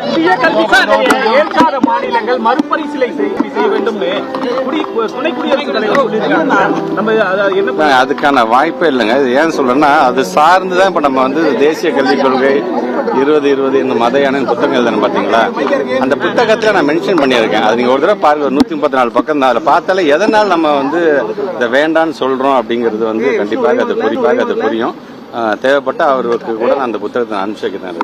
புதிய கல்வி ஏற்காத மாநிலங்கள் மறுபரிசீலனை செய்ய வேண்டும் துணை குடியரசுத் தலைவர் சொல்லியிருக்காங்க. அதுக்கான வாய்ப்பே இல்லைங்க. இது ஏன் சொல்றேன்னா, அது சார்ந்துதான் இப்ப நம்ம வந்து தேசிய கல்விக் கொள்கை 2020 இந்த மத யானையின் புத்தகம் எழுதணும் பாத்தீங்களா, அந்த புத்தகத்துல நான் மென்ஷன் பண்ணியிருக்கேன். அது நீங்க ஒரு தடவை பாருங்க, ஒரு 134 பக்கம் தான். அதில் பார்த்தாலே எதனால் நம்ம வந்து இதை வேண்டான்னு சொல்றோம் அப்படிங்கிறது வந்து கண்டிப்பாக அது குறிப்பாக அது புரியும். தேவைப்பட்ட அவருக்கு கூட நான் அந்த புத்தகத்தை அனுப்பிச்சிருக்கேன்.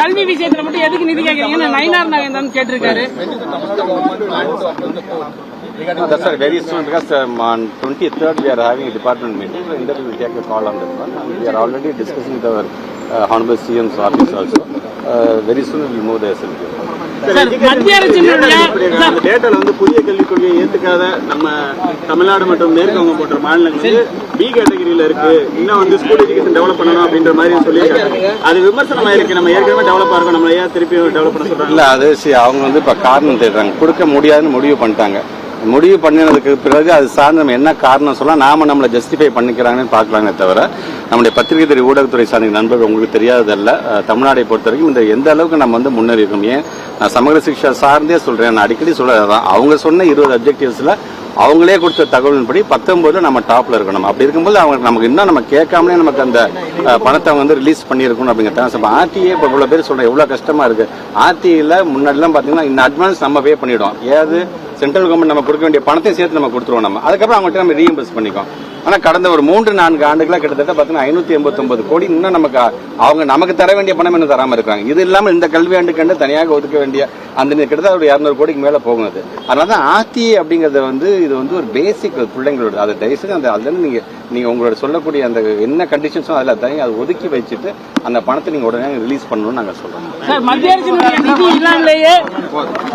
கல்வி விஷயத்துல மட்டும் எதுக்கு நிதி கேட்கறீங்கன்னு நயினார் நாகேந்திரன் கேட்டிருக்காரு. That's very soon, because on 23rd we are having a department meeting, and then we will take a call on that one. We are already discussing with our Honorable CM's office also. Very soon we will move the SLP. டேட்டால வந்து புதிய கல்விக் கொள்கையை ஏத்துக்காத நம்ம தமிழ்நாடு மற்றும் மேற்கு வங்கம் போன்ற மாநிலங்கள் பி கேட்டகரியில இருக்கு. இன்னும் வந்து ஸ்கூல் எஜுகேஷன் டெவலப் பண்ணணும் அப்படின்ற மாதிரி சொல்லியிருக்காங்க. அது விமர்சனமா இருக்கு. நம்ம ஏற்கனவே டெவலப் ஆகும், நம்ம ஏன் திருப்பி டெவலப் பண்ண சொல்றாங்க? இல்ல, அது அவங்க வந்து இப்ப காரணம் தேடுறாங்க. கொடுக்க முடியாதுன்னு முடிவு பண்ணிட்டாங்க. முடிவு பண்ணினதுக்கு பிறகு அது சார்ந்து நம்ம என்ன காரணம் சொல்லலாம், நாம நம்மளை ஜஸ்டிஃபை பண்ணிக்கிறாங்கன்னு பாக்கலாமே தவிர, நம்முடைய பத்திரிகை துறை ஊடகத்துறை சார்ந்த நண்பர்கள் உங்களுக்கு தெரியாததல்ல. தமிழ்நாடை பொறுத்த வரைக்கும் இந்த எந்த அளவுக்கு நம்ம வந்து முன்னேறி இருக்கோம். ஏன் நான் சமூக சிக்ஷா சார்ந்தே சொல்றேன், நான் அடிக்கடி சொல்றதான். அவங்க சொன்ன 20 அப்ஜெக்டிவ்ஸ்ல அவங்களே கொடுத்த தகவலின்படி 19 நம்ம டாப்ல இருக்கணும். அப்படி இருக்கும்போது அவங்க நமக்கு இன்னும் நம்ம கேட்காமலே நமக்கு அந்த பணத்தை வந்து ரிலீஸ் பண்ணியிருக்கணும் அப்படிங்கிறத. ஆர்டிஏ இப்போ இவ்வளவு பேர் சொல்றேன், எவ்வளவு கஷ்டமா இருக்கு. ஆர்டிஐல முன்னாடிலாம் பாத்தீங்கன்னா இந்த அட்வான்ஸ் நம்ம பே பண்ணிடுவோம். ஏது சென்ட்ரல் கவர்மெண்ட் நம்ம கொடுக்க வேண்டிய பணத்தையும் சேர்த்து நம்ம கொடுத்துருவோம். நம்ம அதுக்கப்புறம் அவங்கள்ட்ட நம்ம ரீஎம்பர்ஸ் பண்ணிக்கோம். ஆனா கடந்த ஒரு 3-4 ஆண்டுகளா கிட்டத்தட்ட பாத்தீங்கன்னா 589 கோடி இன்னும் நமக்கு தர வேண்டிய பணம் இன்னும் தராம இருக்காங்க. இது இல்லாம இந்த கல்வி ஆண்டுக்கு தனியாக ஒதுக்க வேண்டிய அந்த கிட்டத்தட்ட ஒரு 200 கோடிக்கு மேல போகுது. அதனாலதான் ஆர்டிஏ அப்படிங்கறது வந்து இது வந்து ஒரு பேசிக் பிள்ளைங்களோட. அதை தயவுசெய்து அதுல நீங்க உங்களோட சொல்லக்கூடிய அந்த என்ன கண்டிஷன்ஸும் அதுல அதை ஒதுக்கி வச்சுட்டு அந்த பணத்தை நீங்க உடனே ரிலீஸ் பண்ணணும்னு நாங்க சொல்றோம்.